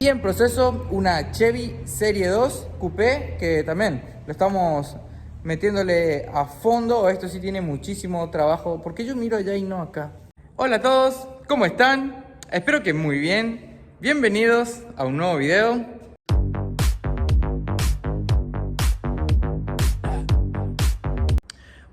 Y en proceso una Chevy Serie 2 Coupé, que también lo estamos metiéndole a fondo. Esto sí tiene muchísimo trabajo, porque yo miro allá y no acá. Hola a todos, ¿cómo están? Espero que muy bien. Bienvenidos a un nuevo video.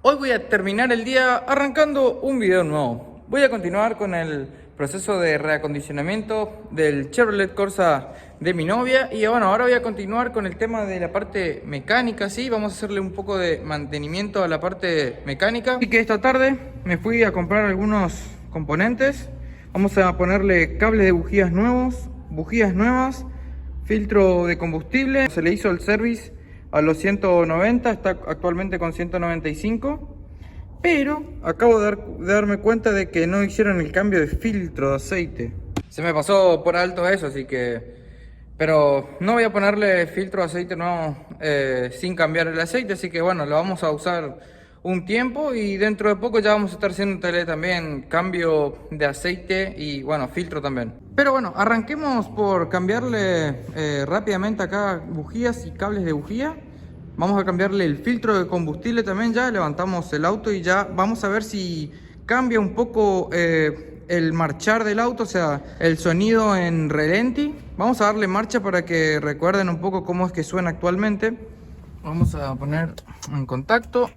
Hoy voy a terminar el día arrancando un video nuevo. Voy a continuar con el proceso de reacondicionamiento del Chevrolet Corsa de mi novia. Y bueno, ahora voy a continuar con el tema de la parte mecánica, ¿sí? Vamos a hacerle un poco de mantenimiento a la parte mecánica. Así que esta tarde me fui a comprar algunos componentes. Vamos a ponerle cables de bujías nuevas, filtro de combustible. Se le hizo el service a los 190, está actualmente con 195. Pero acabo de darme cuenta de que no hicieron el cambio de filtro de aceite. Se me pasó por alto eso, así que... Pero no voy a ponerle filtro de aceite nuevo sin cambiar el aceite. Así que bueno, lo vamos a usar un tiempo. Y dentro de poco ya vamos a estar haciendo también cambio de aceite y bueno, filtro también. Pero bueno, arranquemos por cambiarle rápidamente acá bujías y cables de bujía. Vamos a cambiarle el filtro de combustible también. Ya levantamos el auto y ya vamos a ver si cambia un poco el marchar del auto, o sea, el sonido en relenti. Vamos a darle marcha para que recuerden un poco cómo es que suena actualmente. Vamos a poner en contacto.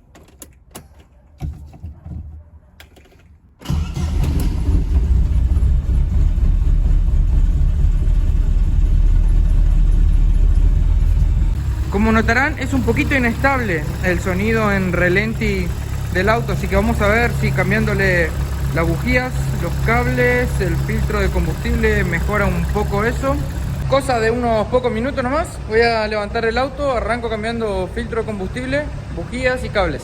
Como notarán, es un poquito inestable el sonido en relenti del auto, así que vamos a ver si cambiándole las bujías, los cables, el filtro de combustible mejora un poco eso. Cosa de unos pocos minutos nomás. Voy a levantar el auto, arranco cambiando filtro de combustible, bujías y cables.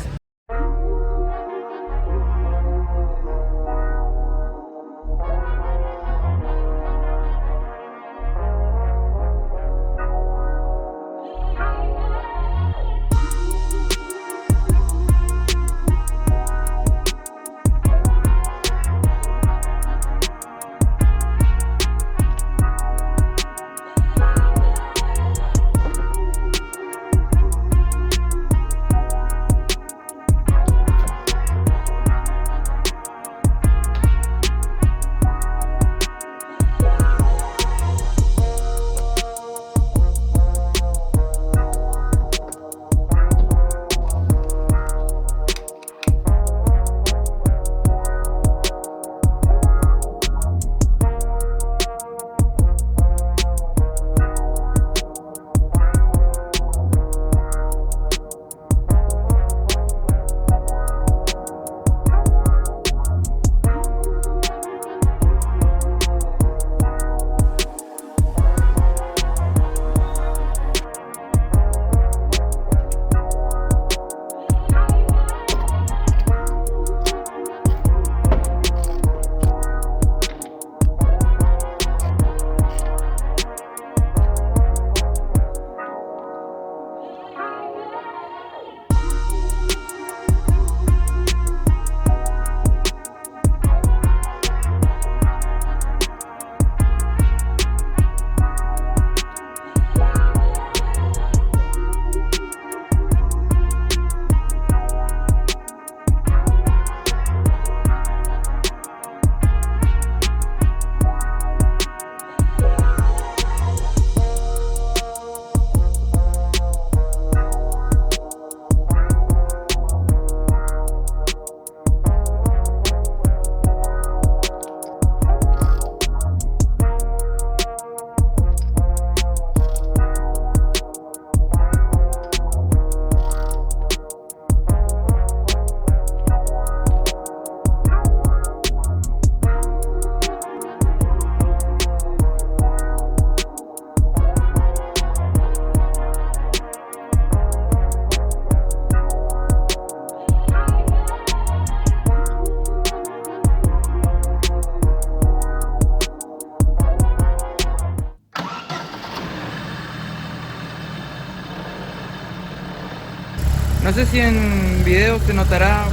No sé si en video se notará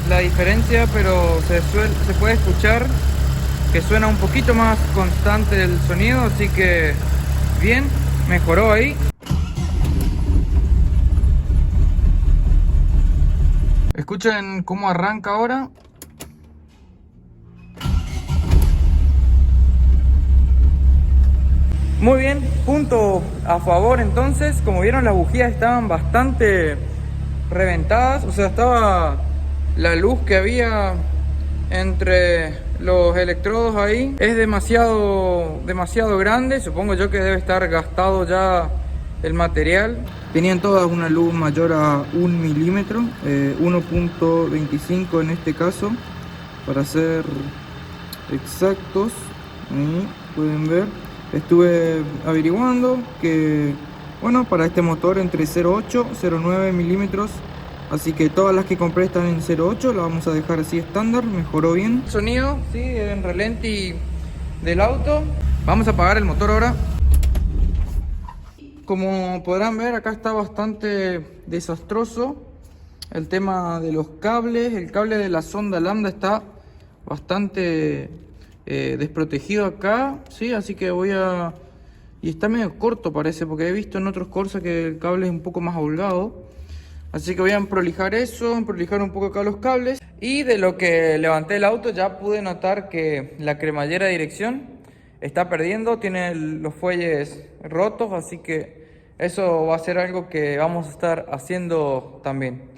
la diferencia, pero se puede escuchar que suena un poquito más constante el sonido, así que Bien, mejoró ahí. Escuchen cómo arranca ahora. Muy bien, punto a favor entonces. Como vieron, las bujías estaban bastante reventadas. O sea, estaba la luz que había entre los electrodos ahí. Es demasiado grande. Supongo yo que debe estar gastado ya el material. Tenían todas una luz mayor a 1 milímetro, 1.25 en este caso, para ser exactos. Ahí pueden ver. Estuve averiguando que, bueno, para este motor entre 0.8 y 0.9 milímetros. Así que todas las que compré están en 0.8, la vamos a dejar así estándar, mejoró bien. Sonido, sí, en relenti del auto. Vamos a apagar el motor ahora. Como podrán ver, acá está bastante desastroso el tema de los cables. El cable de la sonda lambda está bastante desprotegido acá, sí, así que y está medio corto parece, porque he visto en otros Corsa que el cable es un poco más holgado. Así que voy a prolijar eso, prolijar un poco acá los cables. Y de lo que levanté el auto ya pude notar que la cremallera de dirección está perdiendo, tiene los fuelles rotos, así que eso va a ser algo que vamos a estar haciendo también.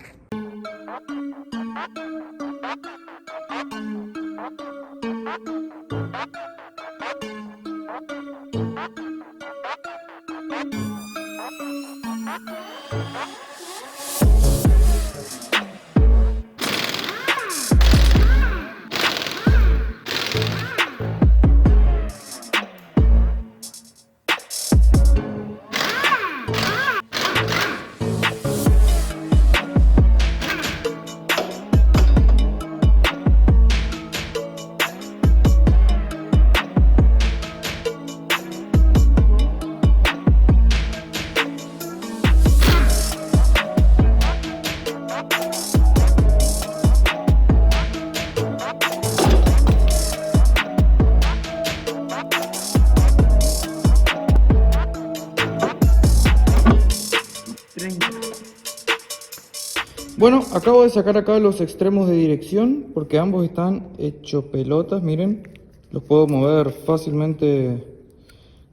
Bueno, acabo de sacar acá los extremos de dirección porque ambos están hechos pelotas, miren. Los puedo mover fácilmente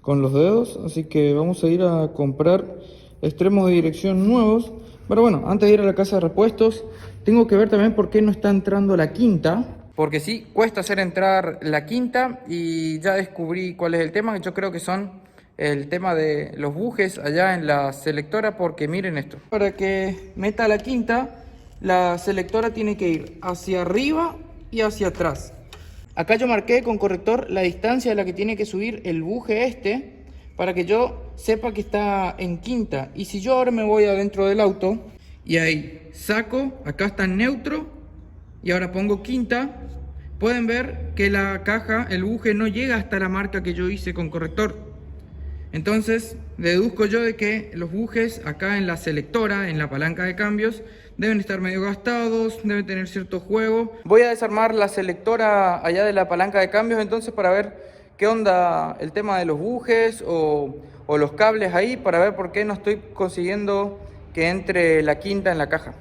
con los dedos, así que vamos a ir a comprar extremos de dirección nuevos. Pero bueno, antes de ir a la casa de repuestos, tengo que ver también por qué no está entrando la quinta. Porque sí, cuesta hacer entrar la quinta y ya descubrí cuál es el tema. Yo creo que son el tema de los bujes allá en la selectora, porque miren esto. Para que meta la quinta, la selectora tiene que ir hacia arriba y hacia atrás. Acá yo marqué con corrector la distancia a la que tiene que subir el buje este, para que yo sepa que está en quinta. Y si yo ahora me voy adentro del auto y ahí saco, acá está en neutro y ahora pongo quinta, pueden ver que la caja, el buje no llega hasta la marca que yo hice con corrector. Entonces deduzco yo de que los bujes acá en la selectora, en la palanca de cambios, deben estar medio gastados, deben tener cierto juego. Voy a desarmar la selectora allá de la palanca de cambios entonces para ver qué onda el tema de los bujes o los cables ahí, para ver por qué no estoy consiguiendo que entre la quinta en la caja.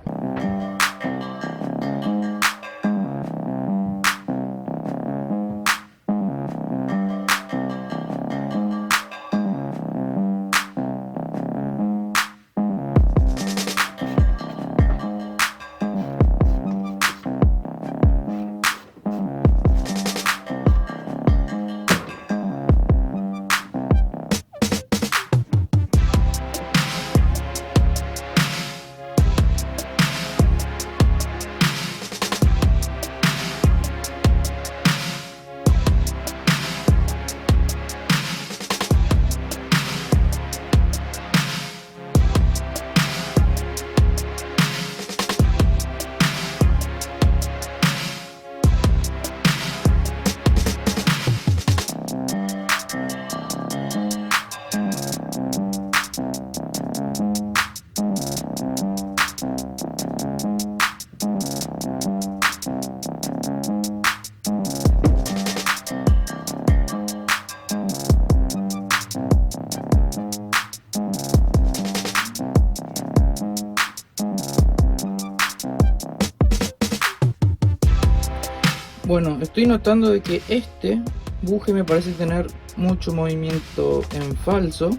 Bueno, estoy notando de que este buje me parece tener mucho movimiento en falso,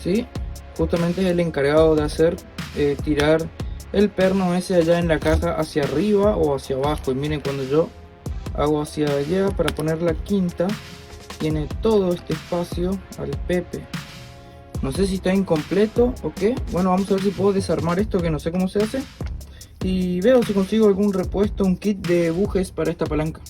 ¿sí? Justamente es el encargado de hacer tirar el perno ese allá en la caja hacia arriba o hacia abajo. Y miren, cuando yo hago hacia allá para poner la quinta, tiene todo este espacio al Pepe. No sé si está incompleto o qué. Bueno, vamos a ver si puedo desarmar esto, que no sé cómo se hace. Y veo si consigo algún repuesto, un kit de bujes para esta palanca.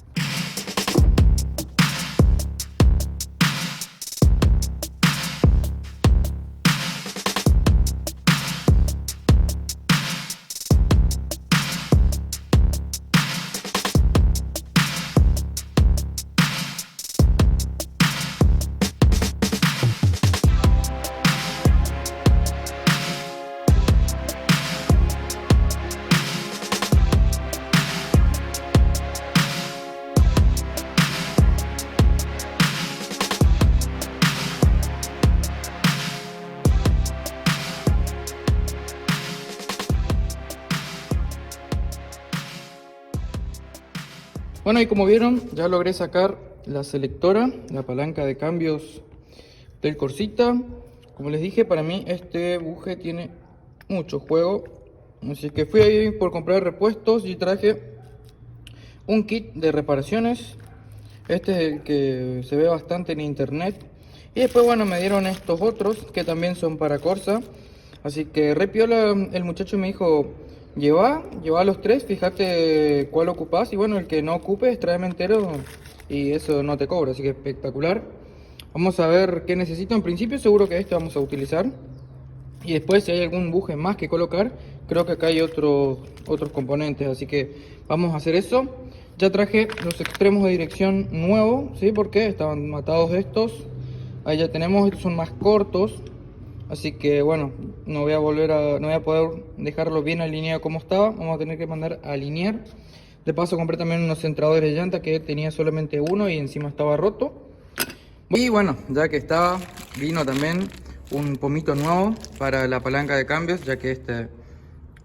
Bueno, y como vieron, ya logré sacar la selectora, la palanca de cambios del Corsita. Como les dije, para mí este buje tiene mucho juego, así que fui ahí por comprar repuestos y traje un kit de reparaciones. Este es el que se ve bastante en internet. Y después, bueno, me dieron estos otros que también son para Corsa. Así que re piola, el muchacho me dijo: lleva los tres, fíjate cuál ocupás. Y bueno, el que no ocupes, tráeme entero y eso no te cobra. Así que espectacular. Vamos a ver qué necesito. En principio seguro que este vamos a utilizar. Y después, si hay algún buje más que colocar, creo que acá hay otros componentes. Así que vamos a hacer eso. Ya traje los extremos de dirección nuevos, ¿sí? Porque estaban matados estos. Ahí ya tenemos, estos son más cortos. Así que bueno, no voy a poder dejarlo bien alineado como estaba. Vamos a tener que mandar a alinear. De paso compré también unos centradores de llanta que tenía solamente uno y encima estaba roto. Y bueno, ya que estaba, vino también un pomito nuevo para la palanca de cambios, ya que este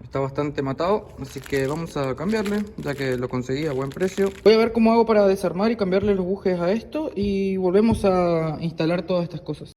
está bastante matado, así que vamos a cambiarle, ya que lo conseguí a buen precio. Voy a ver cómo hago para desarmar y cambiarle los bujes a esto y volvemos a instalar todas estas cosas.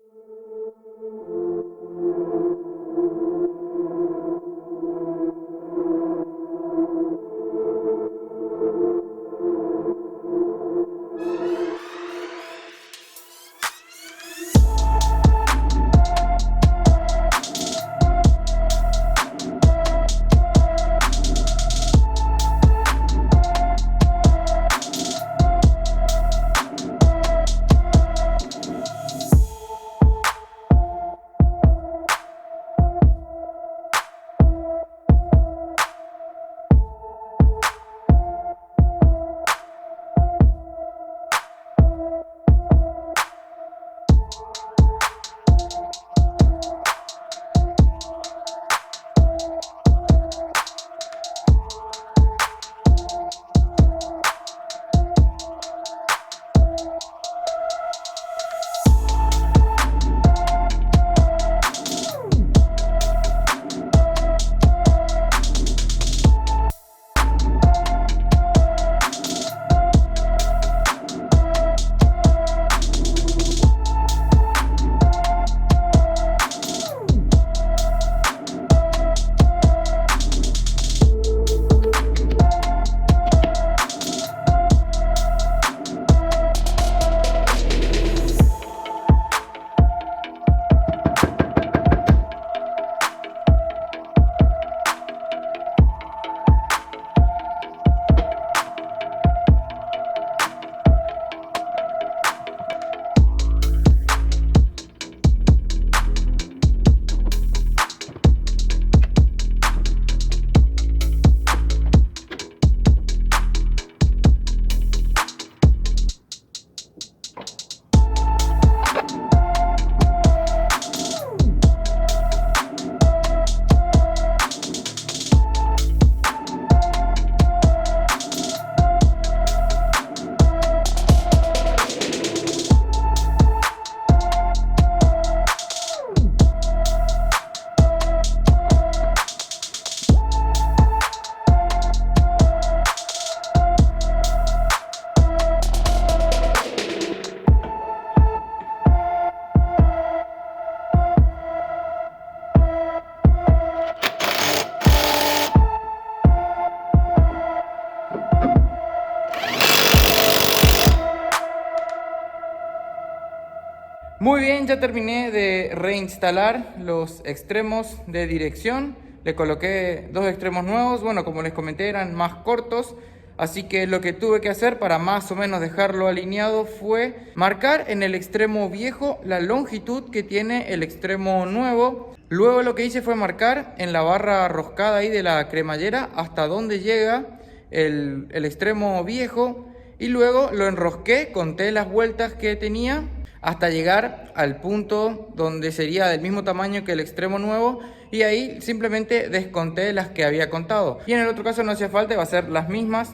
Muy bien, ya terminé de reinstalar los extremos de dirección. Le coloqué dos extremos nuevos, bueno, como les comenté, eran más cortos. Así que lo que tuve que hacer para más o menos dejarlo alineado fue marcar en el extremo viejo la longitud que tiene el extremo nuevo. Luego lo que hice fue marcar en la barra roscada ahí de la cremallera hasta donde llega el extremo viejo. Y luego lo enrosqué, conté las vueltas que tenía hasta llegar al punto donde sería del mismo tamaño que el extremo nuevo, y ahí simplemente desconté las que había contado. Y en el otro caso no hacía falta, va a ser las mismas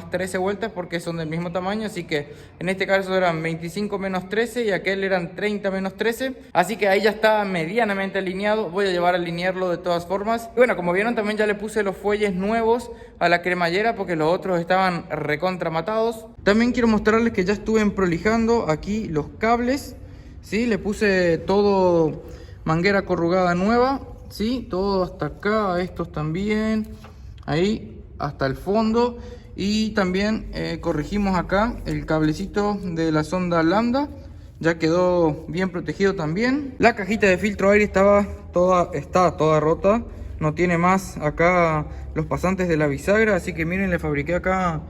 13 vueltas porque son del mismo tamaño, así que en este caso eran 25 menos 13 y aquel eran 30 menos 13, así que ahí ya está medianamente alineado. Voy a llevar a alinearlo de todas formas. Y bueno, como vieron, también ya le puse los fuelles nuevos a la cremallera porque los otros estaban recontra matados. También quiero mostrarles que ya estuve emprolijando aquí los cables, ¿sí? Le puse todo manguera corrugada nueva, ¿sí? Todo hasta acá, estos también, ahí hasta el fondo. Y también corregimos acá el cablecito de la sonda lambda, ya quedó bien protegido también. La cajita de filtro aire está toda rota, no tiene más acá los pasantes de la bisagra, así que miren, le fabriqué acá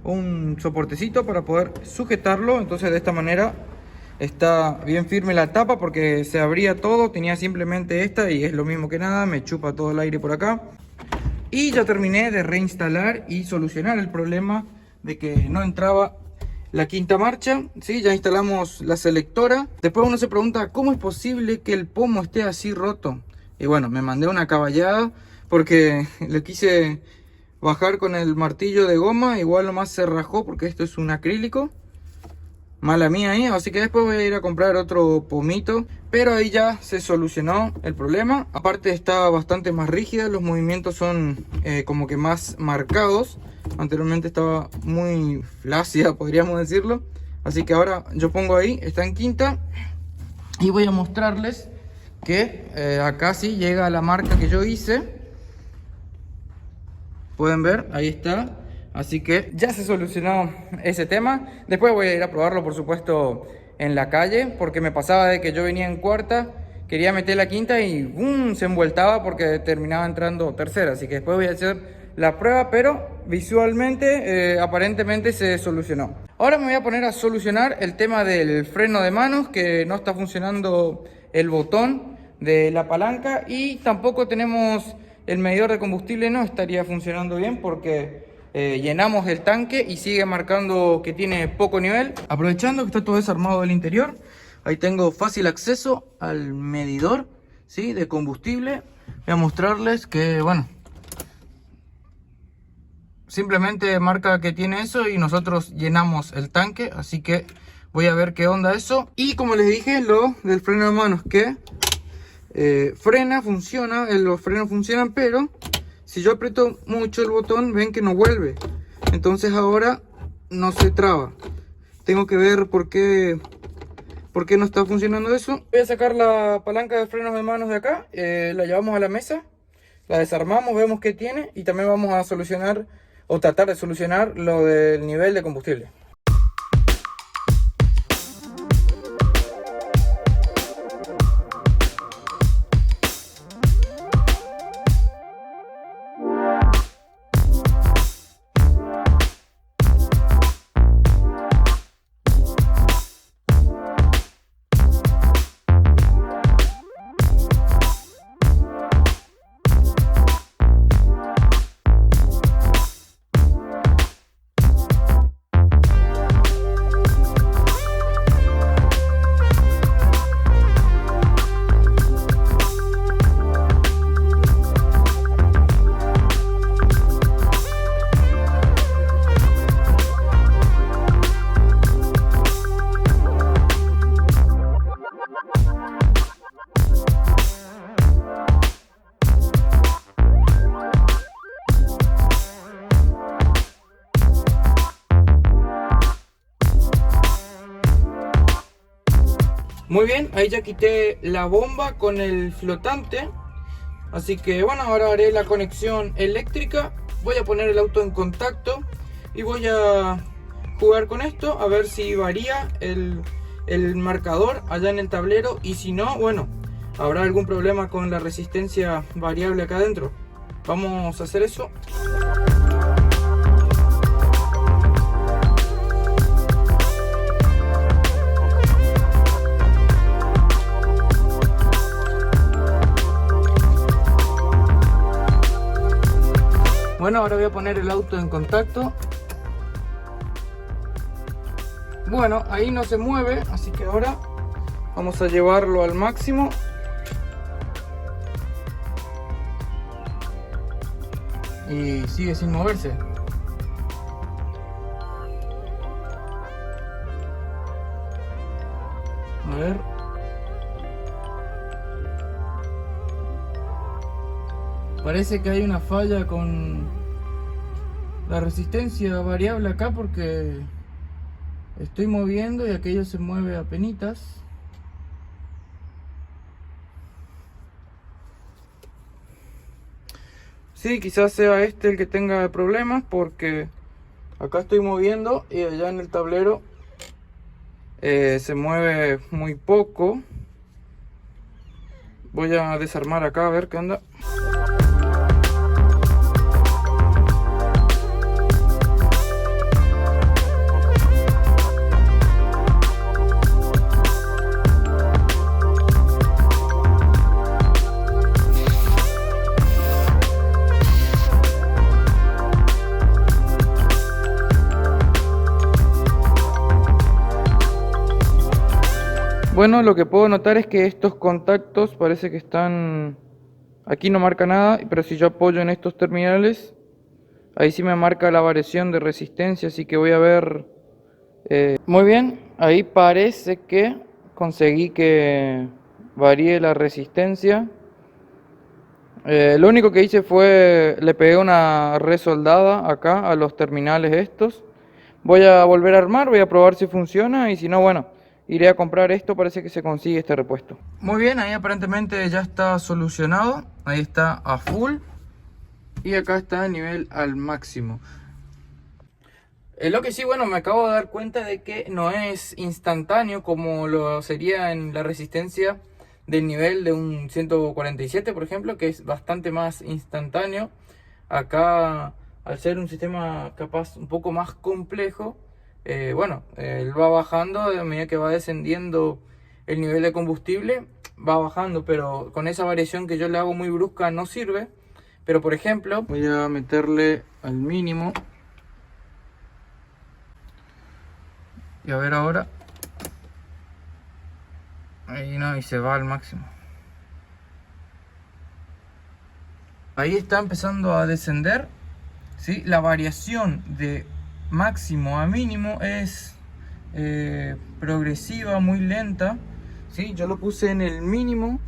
un soportecito para poder sujetarlo. Entonces de esta manera está bien firme la tapa porque se abría todo. Tenía simplemente esta y es lo mismo que nada, me chupa todo el aire por acá. Y ya terminé de reinstalar y solucionar el problema de que no entraba la quinta marcha, ¿sí? Ya instalamos la selectora. Después uno se pregunta cómo es posible que el pomo esté así roto. Y bueno, me mandé una caballada porque le quise bajar con el martillo de goma, igual nomás se rajó porque esto es un acrílico. Mala mía ahí, así que después voy a ir a comprar otro pomito. Pero ahí ya se solucionó el problema. Aparte está bastante más rígida, los movimientos son como que más marcados. Anteriormente estaba muy flácida, podríamos decirlo. Así que ahora yo pongo ahí, está en quinta. Y voy a mostrarles que acá sí llega la marca que yo hice. Pueden ver, ahí está. Así que ya se solucionó ese tema. Después voy a ir a probarlo, por supuesto, en la calle, porque me pasaba de que yo venía en cuarta, quería meter la quinta y ¡bum!, se envueltaba porque terminaba entrando tercera. Así que después voy a hacer la prueba, pero visualmente aparentemente se solucionó. Ahora me voy a poner a solucionar el tema del freno de manos, que no está funcionando el botón de la palanca, y tampoco tenemos el medidor de combustible, no estaría funcionando bien porque llenamos el tanque y sigue marcando que tiene poco nivel. Aprovechando que está todo desarmado del interior, ahí tengo fácil acceso al medidor, ¿sí?, de combustible. Voy a mostrarles que, bueno, simplemente marca que tiene eso y nosotros llenamos el tanque, así que voy a ver qué onda eso. Y como les dije, lo del freno de manos, que frena, funciona, los frenos funcionan, pero si yo aprieto mucho el botón, ven que no vuelve. Entonces ahora no se traba. Tengo que ver por qué no está funcionando eso. Voy a sacar la palanca de frenos de manos de acá, la llevamos a la mesa, la desarmamos, vemos qué tiene, y también vamos a solucionar o tratar de solucionar lo del nivel de combustible. Muy bien, ahí ya quité la bomba con el flotante. Así que bueno, ahora haré la conexión eléctrica. Voy a poner el auto en contacto y voy a jugar con esto a ver si varía el el marcador allá en el tablero, y si no, bueno, habrá algún problema con la resistencia variable acá adentro. Vamos a hacer eso. Bueno, ahora voy a poner el auto en contacto. Bueno, ahí no se mueve, así que ahora vamos a llevarlo al máximo. Y sigue sin moverse. A ver. Parece que hay una falla con la resistencia variable acá, porque estoy moviendo y aquello se mueve a penitas. Sí, quizás sea este el que tenga problemas, porque acá estoy moviendo y allá en el tablero se mueve muy poco. Voy a desarmar acá a ver qué onda. Bueno, lo que puedo notar es que estos contactos parece que están... Aquí no marca nada, pero si yo apoyo en estos terminales, ahí sí me marca la variación de resistencia, así que voy a ver... Muy bien, ahí parece que conseguí que varíe la resistencia. Lo único que hice fue, le pegué una resoldada acá a los terminales estos. Voy a volver a armar, voy a probar si funciona, y si no, bueno, iré a comprar esto. Parece que se consigue este repuesto. Muy bien, ahí aparentemente ya está solucionado. Ahí está a full. Y acá está a nivel al máximo. Lo que sí, bueno, me acabo de dar cuenta de que no es instantáneo como lo sería en la resistencia del nivel de un 147, por ejemplo, que es bastante más instantáneo. Acá, al ser un sistema capaz un poco más complejo, bueno, él va bajando a medida que va descendiendo el nivel de combustible, va bajando, pero con esa variación que yo le hago muy brusca no sirve. Pero por ejemplo, voy a meterle al mínimo. Y a ver ahora. Ahí no, y se va al máximo. Ahí está empezando a descender, ¿sí? La variación de máximo a mínimo es progresiva, muy lenta, ¿sí? Yo lo puse en el mínimo,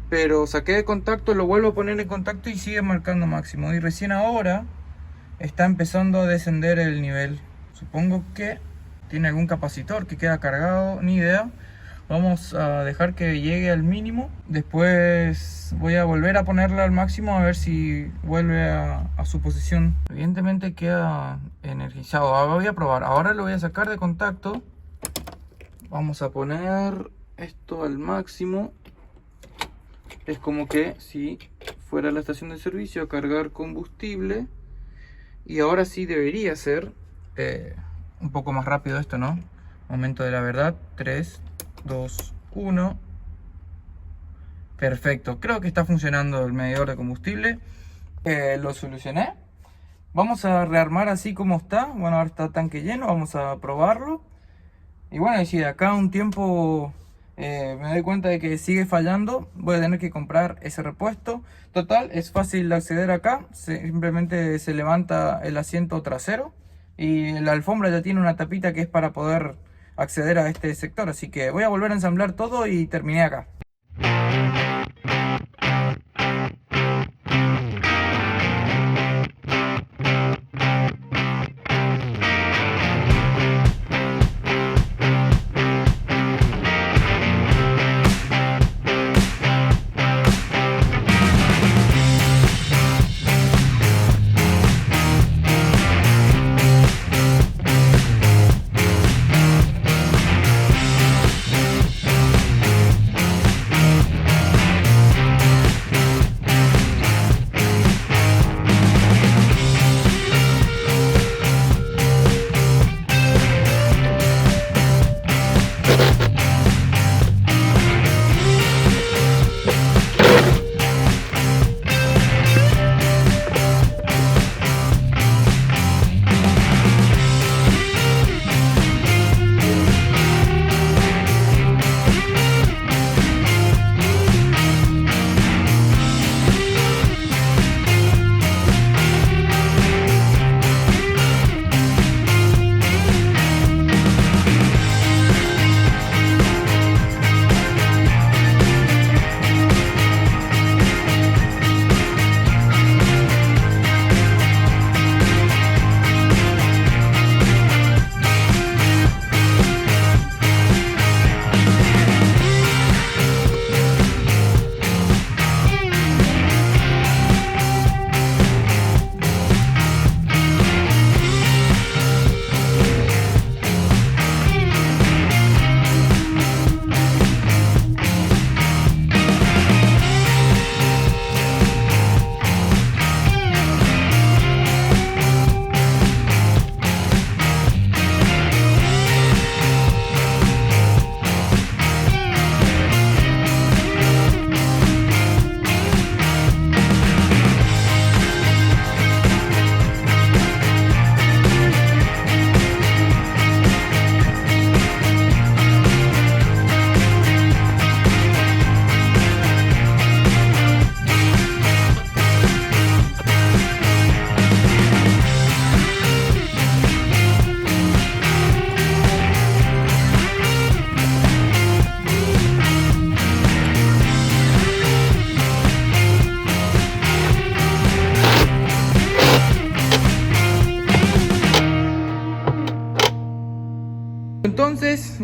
pero saqué de contacto, lo vuelvo a poner en contacto y sigue marcando máximo. Y recién ahora está empezando a descender el nivel. Supongo que tiene algún capacitor que queda cargado, ni idea. Vamos a dejar que llegue al mínimo. Después voy a volver a ponerla al máximo a ver si vuelve a su posición. Evidentemente queda energizado. Ahora voy a probar. Ahora lo voy a sacar de contacto. Vamos a poner esto al máximo. Es como que si fuera la estación de servicio a cargar combustible. Y ahora sí debería ser un poco más rápido esto, ¿no? Momento de la verdad. 3, 2, 1. Perfecto. Creo que está funcionando el medidor de combustible. Lo solucioné. Vamos a rearmar así como está. Bueno, ahora está tanque lleno. Vamos a probarlo. Y bueno, y si de acá a un tiempo me doy cuenta de que sigue fallando, voy a tener que comprar ese repuesto. Total, es fácil de acceder acá. Simplemente se levanta el asiento trasero y la alfombra ya tiene una tapita que es para poder acceder a este sector. Así que voy a volver a ensamblar todo y terminé acá.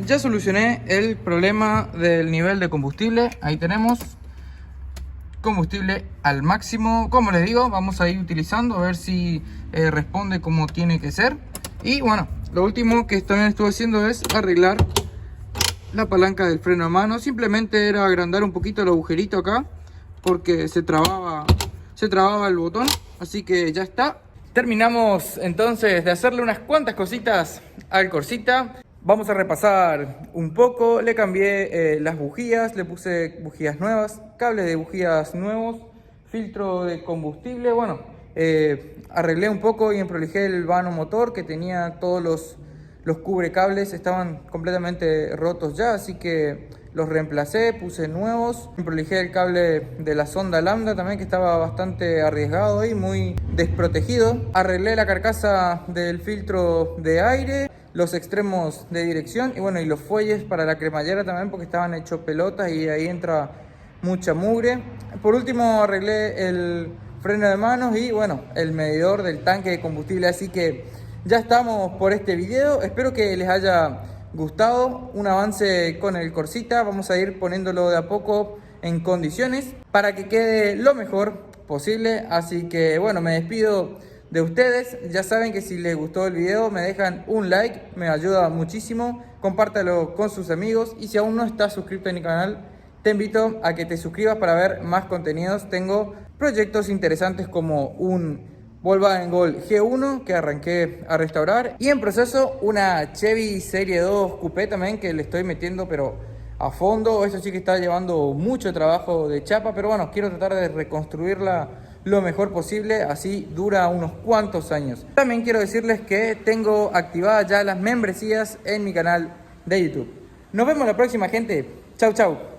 ya solucioné el problema del nivel de combustible. Ahí tenemos combustible al máximo. Como les digo, vamos a ir utilizando a ver si responde como tiene que ser. Y bueno, lo último que también estuve haciendo es arreglar la palanca del freno de mano. Simplemente era agrandar un poquito el agujerito acá porque se trababa el botón. Así que ya está. Terminamos entonces de hacerle unas cuantas cositas al Corsita. Vamos a repasar un poco. Le cambié las bujías, le puse bujías nuevas, cables de bujías nuevos, filtro de combustible. Bueno, arreglé un poco y emprolijé el vano motor que tenía todos los cubrecables, estaban completamente rotos ya, así que los reemplacé, puse nuevos. Emprolijé el cable de la sonda lambda también, que estaba bastante arriesgado y muy desprotegido. Arreglé la carcasa del filtro de aire, los extremos de dirección y bueno, y los fuelles para la cremallera también, porque estaban hechos pelotas y ahí entra mucha mugre. Por último arreglé el freno de manos y bueno, el medidor del tanque de combustible. Así que ya estamos por este video. Espero que les haya gustado. Un avance con el Corsita. Vamos a ir poniéndolo de a poco en condiciones para que quede lo mejor posible. Así que bueno, me despido de ustedes. Ya saben que si les gustó el video me dejan un like, me ayuda muchísimo. Compártalo con sus amigos y si aún no estás suscrito a mi canal, te invito a que te suscribas para ver más contenidos. Tengo proyectos interesantes como un Volkswagen Gol G1 que arranqué a restaurar y en proceso una Chevy Serie 2 Coupé también, que le estoy metiendo pero a fondo. Eso sí que está llevando mucho trabajo de chapa, pero bueno, quiero tratar de reconstruirla lo mejor posible, así dura unos cuantos años. También quiero decirles que tengo activadas ya las membresías en mi canal de YouTube. Nos vemos la próxima, gente. Chau, chau.